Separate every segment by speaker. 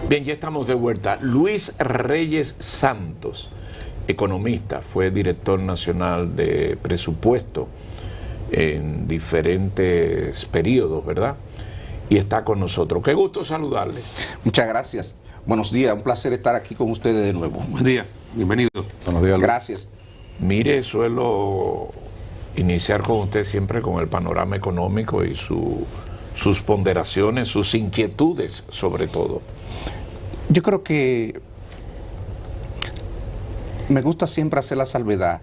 Speaker 1: Bien, ya estamos de vuelta. Luis Reyes Santos, economista, fue director nacional de presupuesto en diferentes periodos, ¿verdad? Y está con nosotros. Qué gusto saludarle.
Speaker 2: Muchas gracias. Buenos días, un placer estar aquí con ustedes de nuevo.
Speaker 3: Buen día, bienvenido.
Speaker 4: Buenos días, Luis.
Speaker 2: Gracias.
Speaker 1: Mire, suelo iniciar con usted siempre con el panorama económico y sus ponderaciones, sus inquietudes sobre todo.
Speaker 2: Yo creo que me gusta siempre hacer la salvedad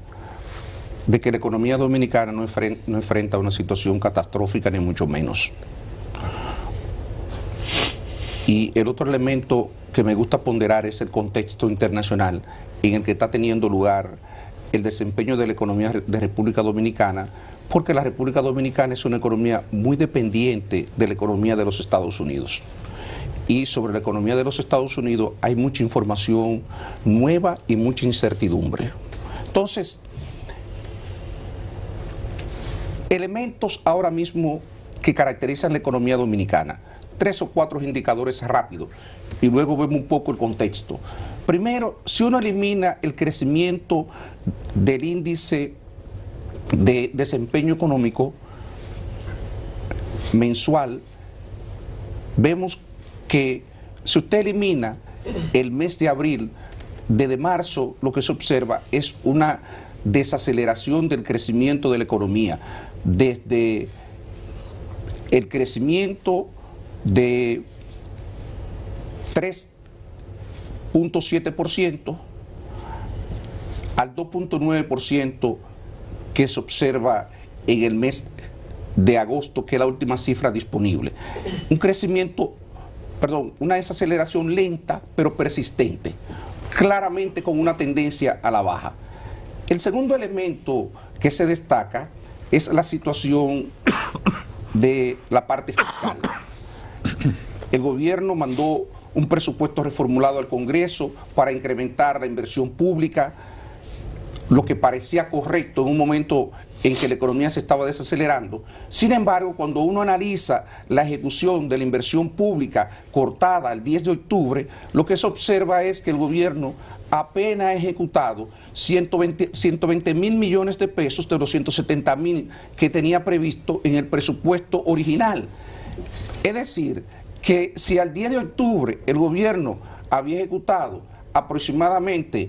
Speaker 2: de que la economía dominicana no enfrenta una situación catastrófica ni mucho menos. Y el otro elemento que me gusta ponderar es el contexto internacional en el que está teniendo lugar el desempeño de la economía de República Dominicana, porque la República Dominicana es una economía muy dependiente de la economía de los Estados Unidos. Y sobre la economía de los Estados Unidos hay mucha información nueva y mucha incertidumbre. Entonces, elementos ahora mismo que caracterizan la economía dominicana, 3 o 4 indicadores rápidos, y luego vemos un poco el contexto. Primero, si uno elimina el crecimiento del índice de desempeño económico mensual, vemos que si usted elimina el mes de abril, desde marzo lo que se observa es una desaceleración del crecimiento de la economía, desde el crecimiento de 3.7% al 2.9% que se observa en el mes de agosto, que es la última cifra disponible. Una desaceleración lenta pero persistente, claramente con una tendencia a la baja. El segundo elemento que se destaca es la situación de la parte fiscal. El gobierno mandó un presupuesto reformulado al Congreso para incrementar la inversión pública, lo que parecía correcto en un momento en que la economía se estaba desacelerando. Sin embargo, cuando uno analiza la ejecución de la inversión pública cortada el 10 de octubre, lo que se observa es que el gobierno apenas ha ejecutado 120 mil millones de pesos de los 170 mil que tenía previsto en el presupuesto original. Es decir, que si al 10 de octubre el gobierno había ejecutado aproximadamente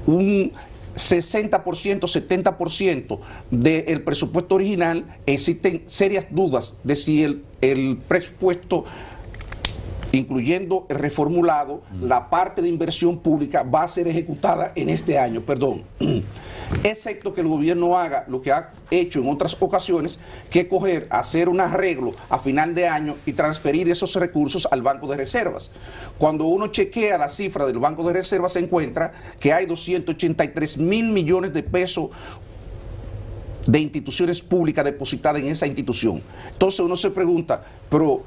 Speaker 2: un 60%, 70% del presupuesto original, existen serias dudas de si el presupuesto, incluyendo el reformulado, la parte de inversión pública va a ser ejecutada en este año, excepto que el gobierno haga lo que ha hecho en otras ocasiones, que es hacer un arreglo a final de año y transferir esos recursos al Banco de Reservas. Cuando uno chequea la cifra del Banco de Reservas, se encuentra que hay 283 mil millones de pesos de instituciones públicas depositadas en esa institución. Entonces uno se pregunta, pero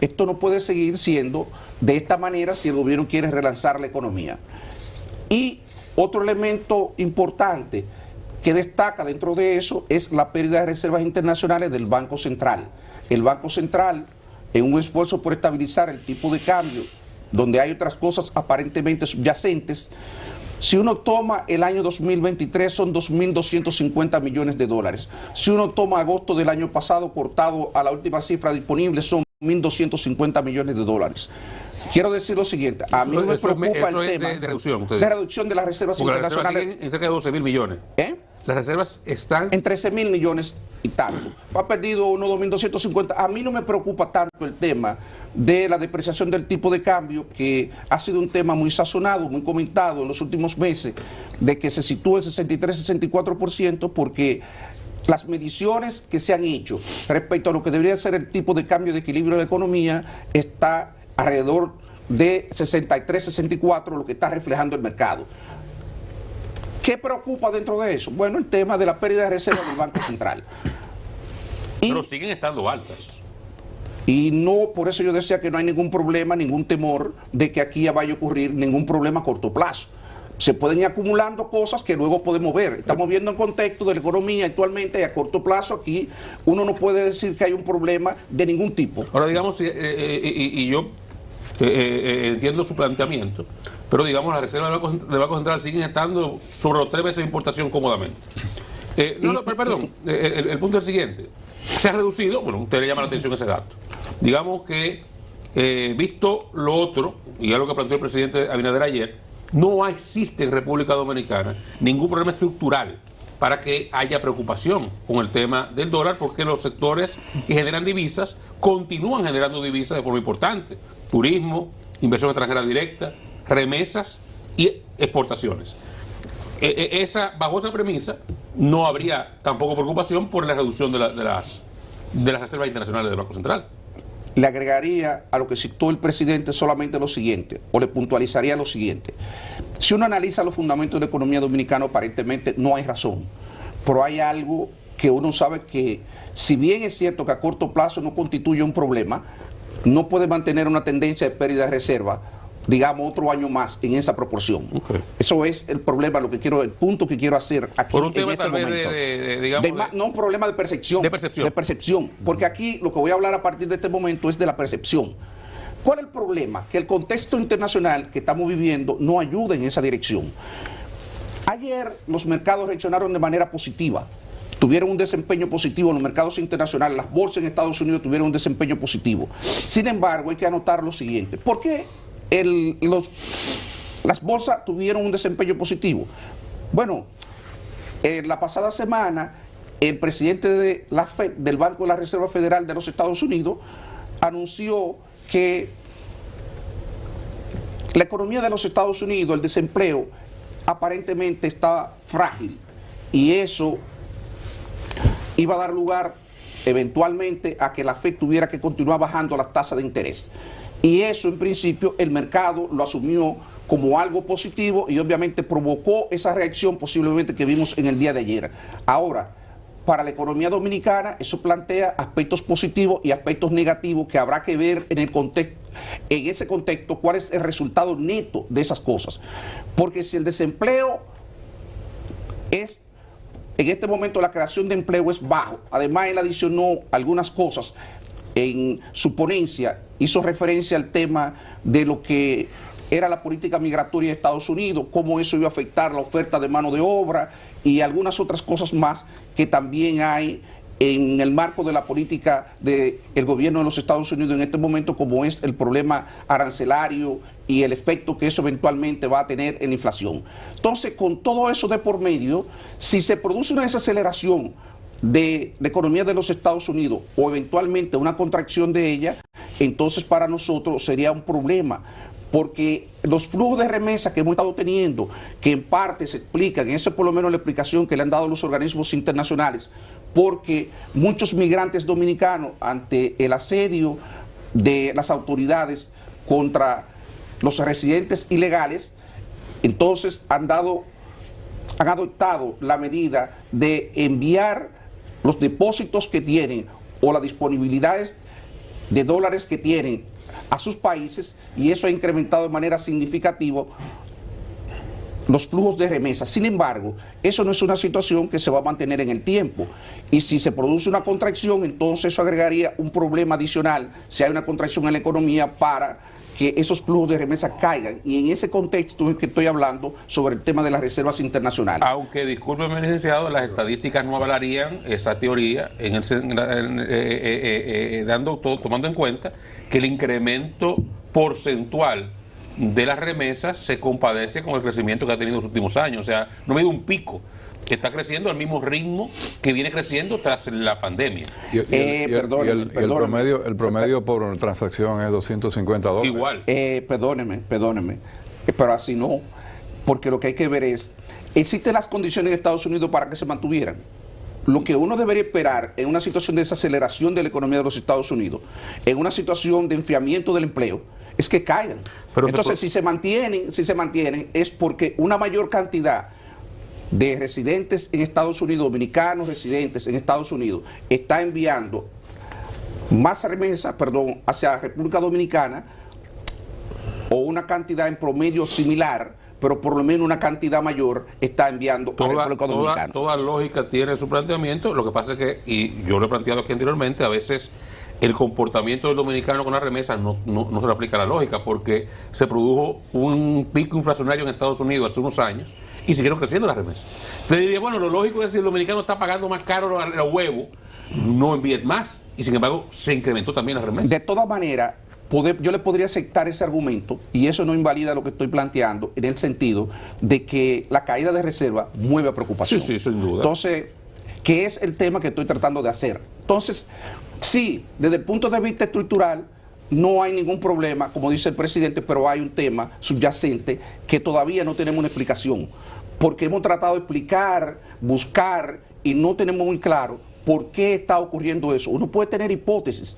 Speaker 2: esto no puede seguir siendo de esta manera si el gobierno quiere relanzar la economía. Y otro elemento importante que destaca dentro de eso es la pérdida de reservas internacionales del Banco Central. El Banco Central, en un esfuerzo por estabilizar el tipo de cambio, donde hay otras cosas aparentemente subyacentes, si uno toma el año 2023 son 2.250 millones de dólares. Si uno toma agosto del año pasado, cortado a la última cifra disponible, son 1.250 millones de dólares. Quiero decir lo siguiente, a mí me preocupa el tema
Speaker 3: de reducción,
Speaker 2: de reducción de las reservas internacionales.
Speaker 3: Las reservas en cerca de 12 mil millones. Las reservas están
Speaker 2: en 13 mil millones y tanto. Ha perdido unos 2.250. A mí no me preocupa tanto el tema de la depreciación del tipo de cambio, que ha sido un tema muy sazonado, muy comentado en los últimos meses, de que se sitúe en 63-64%, porque las mediciones que se han hecho respecto a lo que debería ser el tipo de cambio de equilibrio de la economía está alrededor de 63-64, lo que está reflejando el mercado. ¿Qué preocupa dentro de eso? Bueno, el tema de la pérdida de reservas del Banco Central.
Speaker 3: Pero siguen estando altas.
Speaker 2: Y no, por eso yo decía que no hay ningún problema, ningún temor de que aquí vaya a ocurrir ningún problema a corto plazo. Se pueden ir acumulando cosas que luego podemos ver. Estamos viendo en contexto de la economía actualmente y a corto plazo aquí uno no puede decir que hay un problema de ningún tipo.
Speaker 3: Ahora digamos, y yo entiendo su planteamiento, pero digamos las reservas del Banco Central siguen estando sobre los 3 meses de importación cómodamente. Perdón, el punto es el siguiente. Se ha reducido, bueno, usted le llama la atención ese dato. Digamos que, visto lo otro, y es lo que planteó el presidente Abinader ayer, no existe en República Dominicana ningún problema estructural para que haya preocupación con el tema del dólar, porque los sectores que generan divisas continúan generando divisas de forma importante: turismo, inversión extranjera directa, remesas y exportaciones. Bajo esa premisa no habría tampoco preocupación por la reducción de las reservas internacionales del Banco Central.
Speaker 2: Le agregaría a lo que citó el presidente solamente lo siguiente, o le puntualizaría lo siguiente. Si uno analiza los fundamentos de la economía dominicana, aparentemente no hay razón, pero hay algo que uno sabe que, si bien es cierto que a corto plazo no constituye un problema, no puede mantener una tendencia de pérdida de reserva, digamos, otro año más en esa proporción. Okay. Eso es el problema, el punto que quiero hacer aquí.
Speaker 3: Por un tema
Speaker 2: en este
Speaker 3: tal vez
Speaker 2: no un problema de percepción.
Speaker 3: De percepción.
Speaker 2: Porque aquí lo que voy a hablar a partir de este momento es de la percepción. ¿Cuál es el problema? Que el contexto internacional que estamos viviendo no ayuda en esa dirección. Ayer los mercados reaccionaron de manera positiva. Tuvieron un desempeño positivo en los mercados internacionales. Las bolsas en Estados Unidos tuvieron un desempeño positivo. Sin embargo, hay que anotar lo siguiente. ¿Por qué las bolsas tuvieron un desempeño positivo? Bueno, la pasada semana el presidente de la FED, del Banco de la Reserva Federal de los Estados Unidos, anunció que la economía de los Estados Unidos, el desempleo, aparentemente estaba frágil, y eso iba a dar lugar eventualmente a que la FED tuviera que continuar bajando las tasas de interés. Y eso, en principio, el mercado lo asumió como algo positivo y obviamente provocó esa reacción posiblemente que vimos en el día de ayer. Ahora, para la economía dominicana, eso plantea aspectos positivos y aspectos negativos que habrá que ver en ese contexto cuál es el resultado neto de esas cosas. Porque si el desempleo es, en este momento la creación de empleo es bajo, además él adicionó algunas cosas en su ponencia, hizo referencia al tema de lo que era la política migratoria de Estados Unidos, cómo eso iba a afectar la oferta de mano de obra y algunas otras cosas más que también hay en el marco de la política del gobierno de los Estados Unidos en este momento, como es el problema arancelario y el efecto que eso eventualmente va a tener en la inflación. Entonces, con todo eso de por medio, si se produce una desaceleración de la economía de los Estados Unidos o eventualmente una contracción de ella, entonces para nosotros sería un problema, porque los flujos de remesas que hemos estado teniendo, que en parte se explican, esa es por lo menos la explicación que le han dado los organismos internacionales, porque muchos migrantes dominicanos, ante el asedio de las autoridades contra los residentes ilegales, entonces han adoptado la medida de enviar los depósitos que tienen o las disponibilidades de dólares que tienen a sus países, y eso ha incrementado de manera significativa los flujos de remesas. Sin embargo, eso no es una situación que se va a mantener en el tiempo, y si se produce una contracción, entonces eso agregaría un problema adicional si hay una contracción en la economía, para que esos flujos de remesas caigan, y en ese contexto es que estoy hablando sobre el tema de las reservas internacionales.
Speaker 3: Aunque, discúlpeme, licenciado, las estadísticas no avalarían esa teoría, tomando en cuenta que el incremento porcentual de las remesas se compadece con el crecimiento que ha tenido en los últimos años. O sea, no ha habido un pico, que está creciendo al mismo ritmo que viene creciendo tras la pandemia.
Speaker 4: El promedio por transacción es $250.
Speaker 3: Igual.
Speaker 2: Perdóneme, pero así no, porque lo que hay que ver es, existen las condiciones de Estados Unidos para que se mantuvieran. Lo que uno debería esperar en una situación de desaceleración de la economía de los Estados Unidos, en una situación de enfriamiento del empleo, es que caigan. Entonces, si se mantienen, es porque una mayor cantidad de residentes en Estados Unidos, dominicanos residentes en Estados Unidos, está enviando más remesas, hacia República Dominicana, o una cantidad en promedio similar, pero por lo menos una cantidad mayor está enviando a República Dominicana.
Speaker 3: Toda lógica tiene su planteamiento. Lo que pasa es que, y yo lo he planteado aquí anteriormente, a veces el comportamiento del dominicano con la remesa no se le aplica la lógica, porque se produjo un pico inflacionario en Estados Unidos hace unos años y siguieron creciendo las remesas. Usted diría, bueno, lo lógico es que si el dominicano está pagando más caro los huevos, no envíe más, y sin embargo se incrementó también la remesa.
Speaker 2: De todas maneras, yo le podría aceptar ese argumento, y eso no invalida lo que estoy planteando, en el sentido de que la caída de reserva mueve a preocupación.
Speaker 3: Sí, sin duda.
Speaker 2: Entonces, ¿qué es el tema que estoy tratando de hacer? Entonces, sí, desde el punto de vista estructural, no hay ningún problema, como dice el presidente, pero hay un tema subyacente que todavía no tenemos una explicación, porque hemos tratado de explicar, buscar, y no tenemos muy claro por qué está ocurriendo eso. Uno puede tener hipótesis,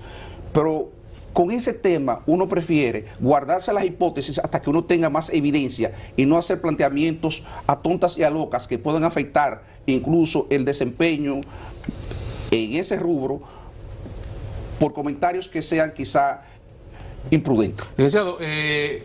Speaker 2: pero con ese tema uno prefiere guardarse las hipótesis hasta que uno tenga más evidencia y no hacer planteamientos a tontas y a locas que puedan afectar incluso el desempeño en ese rubro por comentarios que sean quizá imprudentes.
Speaker 3: Licenciado, ¿qué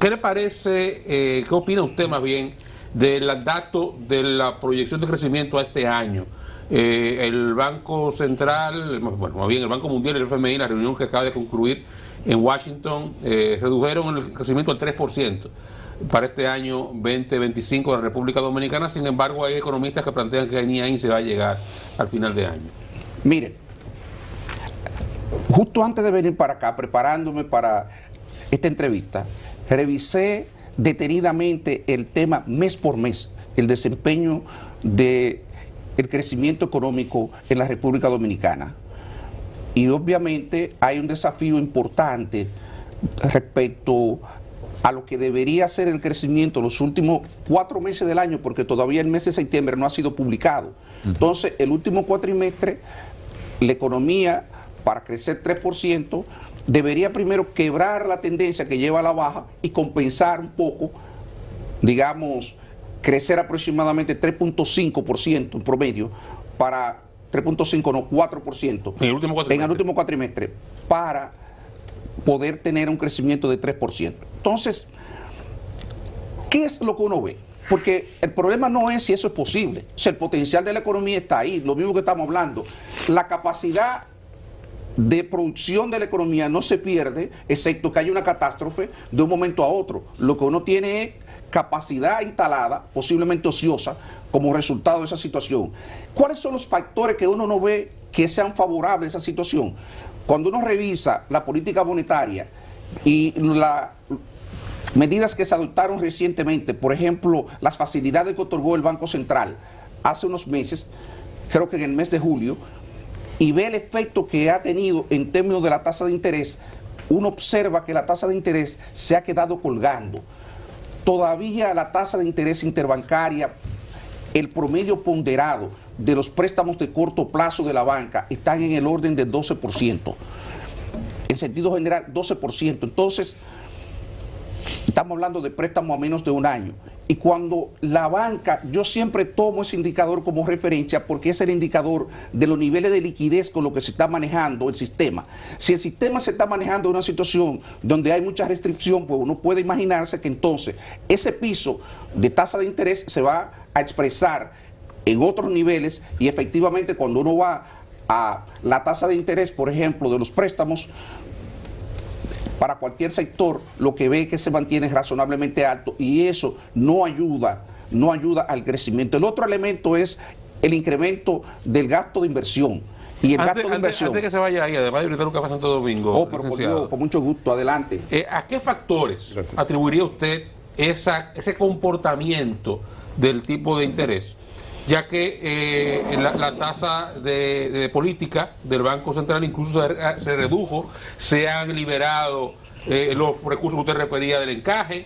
Speaker 3: le parece, qué opina usted más bien del dato de la proyección de crecimiento a este año? El Banco Central, bueno, más bien el Banco Mundial y el FMI, la reunión que acaba de concluir en Washington, redujeron el crecimiento al 3% para este año 2025 de la República Dominicana. Sin embargo, hay economistas que plantean que ni ahí se va a llegar al final de año.
Speaker 2: Miren, justo antes de venir para acá, preparándome para esta entrevista, revisé detenidamente el tema mes por mes, el desempeño del crecimiento económico en la República Dominicana. Y obviamente hay un desafío importante respecto a lo que debería ser el crecimiento los últimos 4 meses del año, porque todavía el mes de septiembre no ha sido publicado. Entonces, el último cuatrimestre, la economía, para crecer 3%, debería primero quebrar la tendencia que lleva a la baja y compensar un poco, digamos, crecer aproximadamente 3.5% en promedio, para 3.5, no, 4%.
Speaker 3: En el último cuatrimestre.
Speaker 2: En el último cuatrimestre, para poder tener un crecimiento de 3%. Entonces, ¿qué es lo que uno ve? Porque el problema no es si eso es posible. O sea, el potencial de la economía está ahí, lo mismo que estamos hablando. La capacidad de producción de la economía no se pierde, excepto que haya una catástrofe de un momento a otro. Lo que uno tiene es capacidad instalada, posiblemente ociosa, como resultado de esa situación. ¿Cuáles son los factores que uno no ve que sean favorables a esa situación? Cuando uno revisa la política monetaria y las medidas que se adoptaron recientemente, por ejemplo, las facilidades que otorgó el Banco Central hace unos meses, creo que en el mes de julio, y ve el efecto que ha tenido en términos de la tasa de interés, uno observa que la tasa de interés se ha quedado colgando. Todavía la tasa de interés interbancaria, el promedio ponderado de los préstamos de corto plazo de la banca están en el orden del 12%. En sentido general, 12%. Entonces, estamos hablando de préstamos a menos de un año. Y cuando la banca, yo siempre tomo ese indicador como referencia porque es el indicador de los niveles de liquidez con lo que se está manejando el sistema. Si el sistema se está manejando en una situación donde hay mucha restricción, pues uno puede imaginarse que entonces ese piso de tasa de interés se va a expresar en otros niveles y efectivamente cuando uno va a la tasa de interés, por ejemplo, de los préstamos, para cualquier sector, lo que ve es que se mantiene razonablemente alto y eso no ayuda al crecimiento. El otro elemento es el incremento del gasto de inversión. Y el gasto de inversión.
Speaker 3: Antes de que se vaya ahí, además de brindar un café Santo Domingo,
Speaker 2: oh, pero por Dios, con mucho gusto, adelante.
Speaker 3: ¿A qué factores atribuiría usted ese comportamiento del tipo de interés? Ya que la tasa de política del Banco Central incluso se redujo, se han liberado los recursos que usted refería del encaje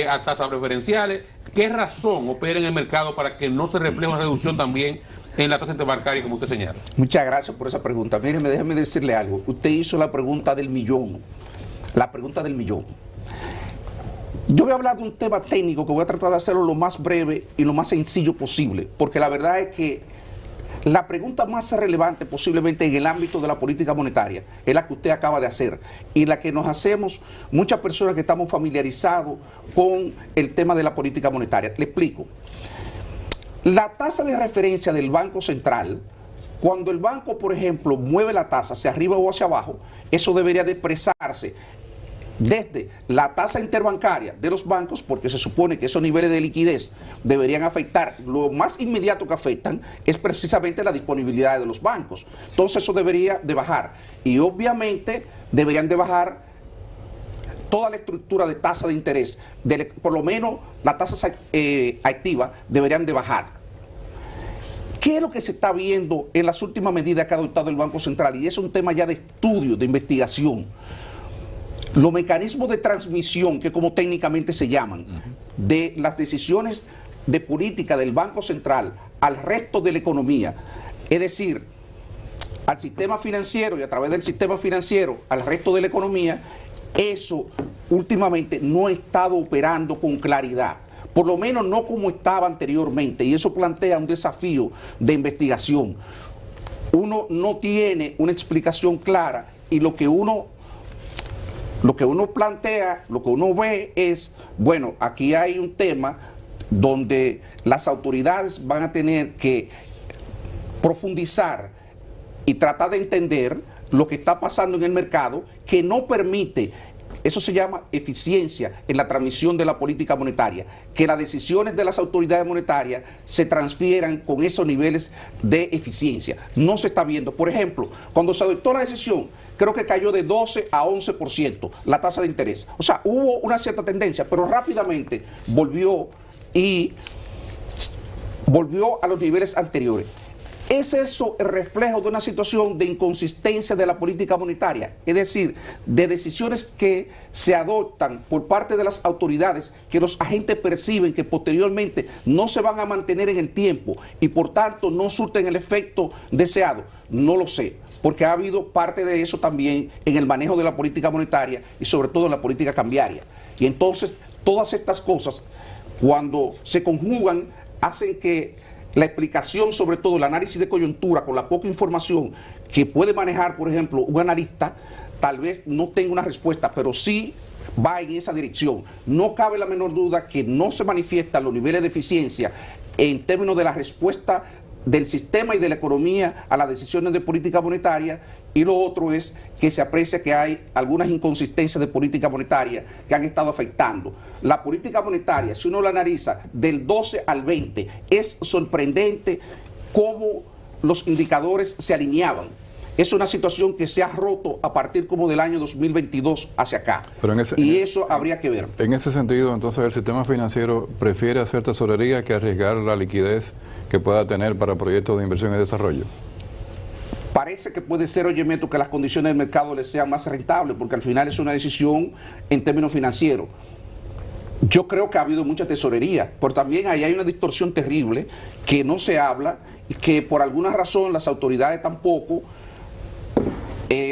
Speaker 3: a tasas preferenciales. ¿Qué razón opera en el mercado para que no se refleje una reducción también en la tasa interbancaria como usted señala?
Speaker 2: Muchas gracias por esa pregunta. Míreme, déjeme decirle algo. Usted hizo la pregunta del millón. La pregunta del millón. Yo voy a hablar de un tema técnico que voy a tratar de hacerlo lo más breve y lo más sencillo posible, porque la verdad es que la pregunta más relevante posiblemente en el ámbito de la política monetaria es la que usted acaba de hacer y la que nos hacemos muchas personas que estamos familiarizados con el tema de la política monetaria. Le explico. La tasa de referencia del Banco Central Cuando el banco, por ejemplo, mueve la tasa hacia arriba o hacia abajo, eso debería de expresarse desde la tasa interbancaria de los bancos, porque se supone que esos niveles de liquidez deberían afectar, lo más inmediato que afectan es precisamente la disponibilidad de los bancos. Entonces eso debería de bajar, y obviamente deberían de bajar toda la estructura de tasa de interés, por lo menos las tasas activas deberían de bajar. ¿Qué es lo que se está viendo en las últimas medidas que ha adoptado el Banco Central? Y es un tema ya de estudio, de investigación. Los mecanismos de transmisión, que como técnicamente se llaman, de las decisiones de política del Banco Central al resto de la economía, es decir, al sistema financiero y a través del sistema financiero al resto de la economía, eso últimamente no ha estado operando con claridad, por lo menos no como estaba anteriormente, y eso plantea un desafío de investigación. Uno no tiene una explicación clara, y lo que uno plantea, lo que uno ve es, bueno, aquí hay un tema donde las autoridades van a tener que profundizar y tratar de entender lo que está pasando en el mercado, que no permite, eso se llama eficiencia en la transmisión de la política monetaria, que las decisiones de las autoridades monetarias se transfieran con esos niveles de eficiencia. No se está viendo. Por ejemplo, cuando se adoptó la decisión, creo que cayó de 12 a 11% la tasa de interés. O sea, hubo una cierta tendencia, pero rápidamente volvió a los niveles anteriores. ¿Es eso el reflejo de una situación de inconsistencia de la política monetaria? Es decir, de decisiones que se adoptan por parte de las autoridades, que los agentes perciben que posteriormente no se van a mantener en el tiempo y por tanto no surten el efecto deseado. No lo sé, porque ha habido parte de eso también en el manejo de la política monetaria y sobre todo en la política cambiaria. Y entonces todas estas cosas, cuando se conjugan, hacen que la explicación, sobre todo el análisis de coyuntura, con la poca información que puede manejar, por ejemplo, un analista, tal vez no tenga una respuesta, pero sí va en esa dirección. No cabe la menor duda que no se manifiestan los niveles de eficiencia en términos de la respuesta del sistema y de la economía a las decisiones de política monetaria, y lo otro es que se aprecia que hay algunas inconsistencias de política monetaria que han estado afectando. La política monetaria, si uno la analiza del 12 al 20, es sorprendente cómo los indicadores se alineaban. Es una situación que se ha roto a partir como del año 2022 hacia acá. Y eso habría que ver.
Speaker 4: En ese sentido, entonces, el sistema financiero prefiere hacer tesorería que arriesgar la liquidez que pueda tener para proyectos de inversión y desarrollo.
Speaker 2: Parece que puede ser, oye, Meto, que las condiciones del mercado les sean más rentables, porque al final es una decisión en términos financieros. Yo creo que ha habido mucha tesorería, pero también ahí hay una distorsión terrible que no se habla y que por alguna razón las autoridades tampoco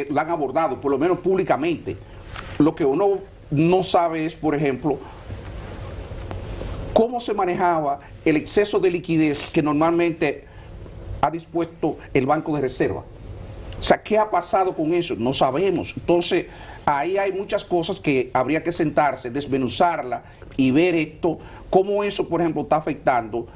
Speaker 2: la han abordado, por lo menos públicamente. Lo que uno no sabe es, por ejemplo, cómo se manejaba el exceso de liquidez que normalmente ha dispuesto el Banco de Reserva. O sea, ¿qué ha pasado con eso? No sabemos. Entonces, ahí hay muchas cosas que habría que sentarse, desmenuzarla y ver esto, cómo eso, por ejemplo, está afectando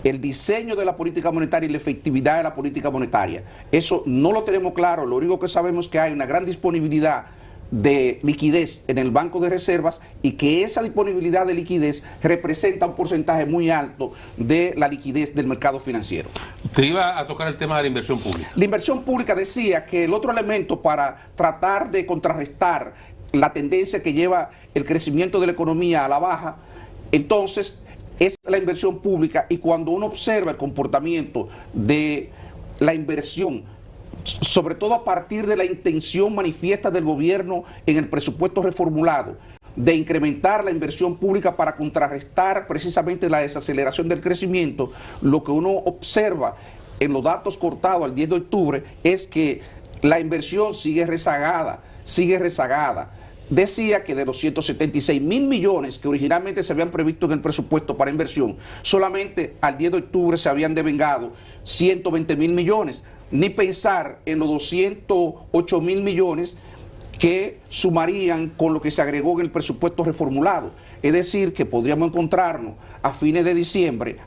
Speaker 2: el diseño de la política monetaria y la efectividad de la política monetaria. Eso no lo tenemos claro. Lo único que sabemos es que hay una gran disponibilidad de liquidez en el Banco de Reservas, y que esa disponibilidad de liquidez representa un porcentaje muy alto de la liquidez del mercado financiero.
Speaker 3: Te iba a tocar el tema de la inversión pública.
Speaker 2: La inversión pública, decía que el otro elemento para tratar de contrarrestar la tendencia que lleva el crecimiento de la economía a la baja, entonces es la inversión pública. Y cuando uno observa el comportamiento de la inversión, sobre todo a partir de la intención manifiesta del gobierno en el presupuesto reformulado de incrementar la inversión pública para contrarrestar precisamente la desaceleración del crecimiento, lo que uno observa en los datos cortados al 10 de octubre es que la inversión sigue rezagada. Decía que de los 176.000 millones que originalmente se habían previsto en el presupuesto para inversión, solamente al 10 de octubre se habían devengado 120.000 millones. Ni pensar en los 208.000 millones que sumarían con lo que se agregó en el presupuesto reformulado. Es decir, que podríamos encontrarnos a fines de diciembre,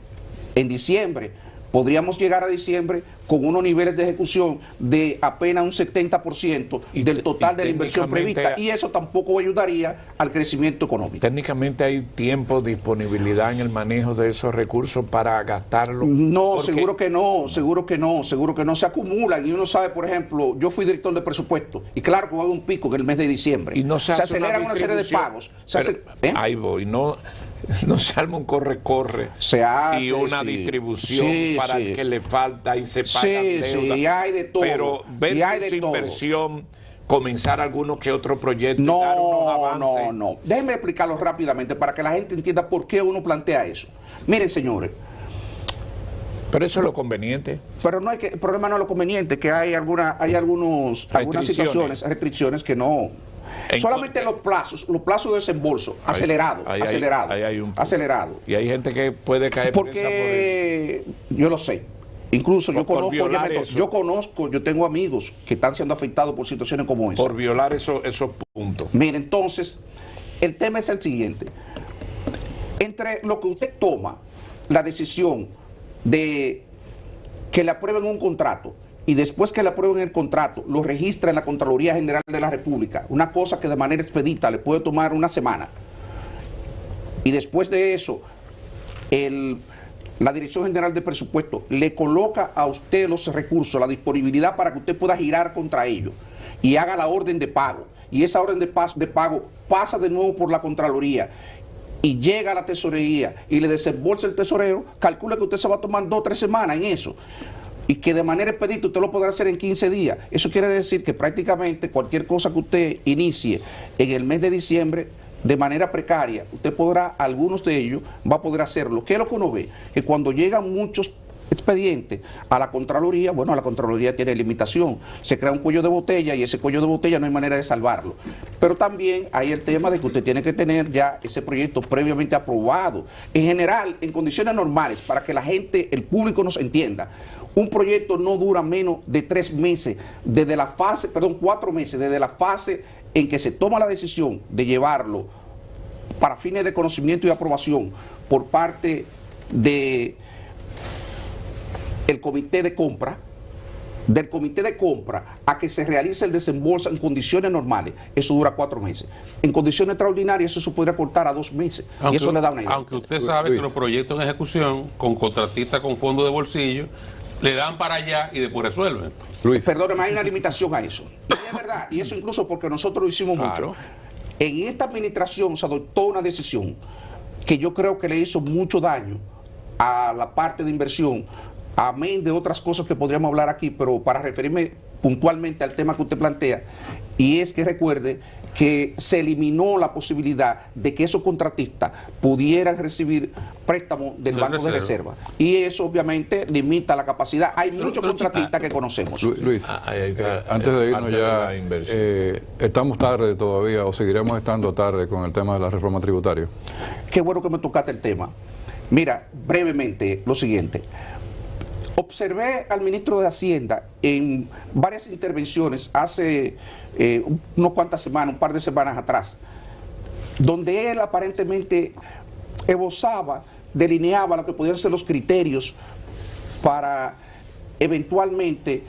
Speaker 2: en diciembre, podríamos llegar a diciembre con unos niveles de ejecución de apenas un 70% del total de la inversión prevista, y eso tampoco ayudaría al crecimiento económico.
Speaker 1: Técnicamente hay tiempo, disponibilidad en el manejo de esos recursos para gastarlo.
Speaker 2: No,
Speaker 1: porque...
Speaker 2: seguro que no, se acumulan, y uno sabe, por ejemplo, yo fui director de presupuesto, y claro que va a haber un pico en el mes de diciembre,
Speaker 1: y no se
Speaker 2: aceleran una serie de pagos.
Speaker 1: Ahí voy, no se arma un corre-corre y una distribución para el que le falta y se paga deuda.
Speaker 2: Y hay de todo.
Speaker 1: Pero ver esa inversión, comenzar algunos que otros proyectos, dar unos avances.
Speaker 2: No. Déjenme explicarlo rápidamente para que la gente entienda por qué uno plantea eso. Miren, señores.
Speaker 1: Pero eso es lo conveniente.
Speaker 2: Pero no hay que, el problema no es lo conveniente, que hay algunas situaciones, restricciones que no. Solamente los plazos de desembolso, acelerado.
Speaker 1: Y hay gente que puede caer
Speaker 2: porque yo lo sé. Incluso yo tengo amigos que están siendo afectados por situaciones como esa.
Speaker 1: Por violar esos puntos.
Speaker 2: Mire, entonces, el tema es el siguiente. Entre lo que usted toma, la decisión de que le aprueben un contrato, y después que le aprueben el contrato, lo registra en la Contraloría General de la República, una cosa que de manera expedita le puede tomar una semana, y después de eso, la Dirección General de Presupuesto le coloca a usted los recursos, la disponibilidad para que usted pueda girar contra ellos, y haga la orden de pago, y esa orden de pago pasa de nuevo por la Contraloría, y llega a la tesorería, y le desembolsa el tesorero, calcula que usted se va a tomar 2 o 3 semanas en eso, y que de manera expedita usted lo podrá hacer en 15 días. Eso quiere decir que prácticamente cualquier cosa que usted inicie en el mes de diciembre de manera precaria, usted podrá, algunos de ellos, va a poder hacerlo. ¿Qué es lo que uno ve? Que cuando llegan muchos expedientes a la Contraloría, bueno, la Contraloría tiene limitación, se crea un cuello de botella, y ese cuello de botella no hay manera de salvarlo. Pero también hay el tema de que usted tiene que tener ya ese proyecto previamente aprobado. En general, en condiciones normales, para que la gente, el público nos entienda, un proyecto no dura menos de 3 meses, 4 meses, desde la fase en que se toma la decisión de llevarlo para fines de conocimiento y aprobación por parte de el comité de compra, del comité de compra a que se realice el desembolso en condiciones normales, eso dura 4 meses. En condiciones extraordinarias eso se podría cortar a 2 meses. Y eso le da una idea.
Speaker 3: Aunque usted sabe que los proyectos en ejecución, con contratistas con fondo de bolsillo, le dan para allá y después resuelven.
Speaker 2: Perdóneme, hay una limitación a eso. Y es verdad, y eso incluso porque nosotros lo hicimos mucho. En esta administración se adoptó una decisión que yo creo que le hizo mucho daño a la parte de inversión, amén de otras cosas que podríamos hablar aquí, pero para referirme puntualmente al tema que usted plantea, y es que recuerde que se eliminó la posibilidad de que esos contratistas pudieran recibir préstamos del Banco de Reserva. Y eso obviamente limita la capacidad. Hay muchos contratistas que conocemos.
Speaker 4: Luis, antes de irnos ya, ¿estamos tarde todavía o seguiremos estando tarde con el tema de la reforma tributaria?
Speaker 2: Qué bueno que me tocaste el tema. Mira, brevemente, lo siguiente. Observé al ministro de Hacienda en varias intervenciones hace unas cuantas semanas, un par de semanas atrás, donde él aparentemente esbozaba, delineaba lo que podían ser los criterios para eventualmente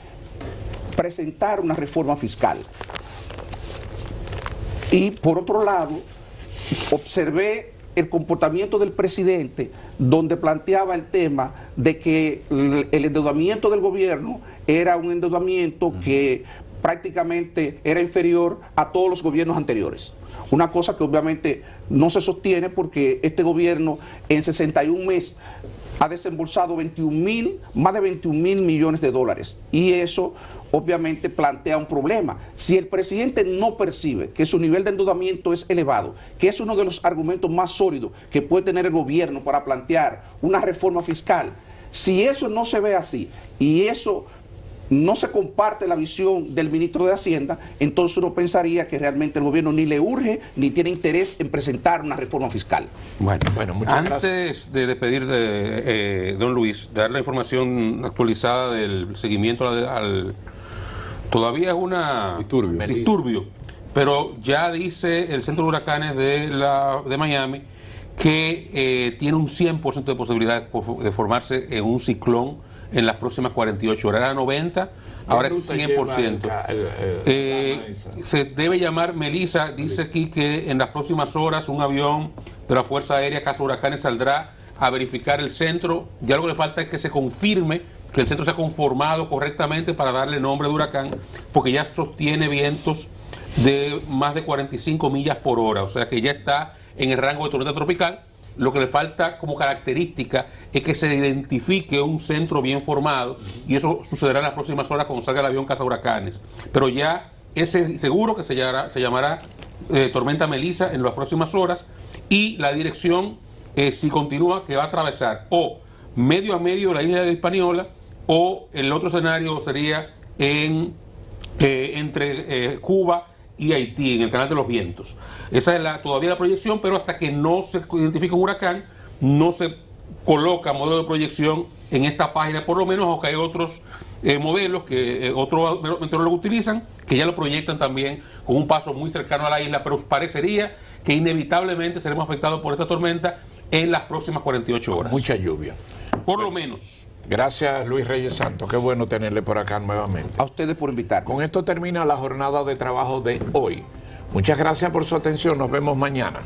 Speaker 2: presentar una reforma fiscal. Y por otro lado, observé el comportamiento del presidente, donde planteaba el tema de que el endeudamiento del gobierno era un endeudamiento que prácticamente era inferior a todos los gobiernos anteriores. Una cosa que obviamente no se sostiene porque este gobierno en 61 meses ha desembolsado más de 21.000 millones de dólares, y eso obviamente plantea un problema. Si el presidente no percibe que su nivel de endeudamiento es elevado, que es uno de los argumentos más sólidos que puede tener el gobierno para plantear una reforma fiscal, si eso no se ve así y eso no se comparte la visión del ministro de Hacienda, entonces uno pensaría que realmente el gobierno ni le urge ni tiene interés en presentar una reforma fiscal.
Speaker 3: Bueno, muchas gracias. Antes de despedir de don Luis, dar la información actualizada del seguimiento todavía es una disturbio, pero ya dice el Centro de Huracanes de Miami que tiene un 100% de posibilidad de formarse en un ciclón en las próximas 48 horas. Era 90, ahora es 100%. Se debe llamar Melissa. Dice aquí que en las próximas horas un avión de la Fuerza Aérea Casa Huracanes saldrá a verificar el centro. Ya lo que le falta es que se confirme que el centro se ha conformado correctamente para darle nombre de huracán, porque ya sostiene vientos de más de 45 millas por hora, o sea que ya está en el rango de tormenta tropical. Lo que le falta como característica es que se identifique un centro bien formado, y eso sucederá en las próximas horas cuando salga el avión Casa Huracanes. Pero ya es seguro que se llamará tormenta Melissa en las próximas horas, y la dirección, si continúa, que va a atravesar o medio a medio la isla de Hispaniola, o el otro escenario sería entre Cuba y Haití, en el canal de los vientos. Esa es todavía la proyección, pero hasta que no se identifique un huracán, no se coloca modelo de proyección en esta página, por lo menos, aunque hay otros modelos que otros meteorólogos utilizan, que ya lo proyectan también con un paso muy cercano a la isla, pero parecería que inevitablemente seremos afectados por esta tormenta en las próximas 48 horas.
Speaker 1: Mucha lluvia.
Speaker 3: Por lo menos.
Speaker 1: Gracias, Luis Reyes Santos. Qué bueno tenerle por acá nuevamente.
Speaker 2: A ustedes por invitarme.
Speaker 1: Con esto termina la jornada de trabajo de hoy. Muchas gracias por su atención. Nos vemos mañana.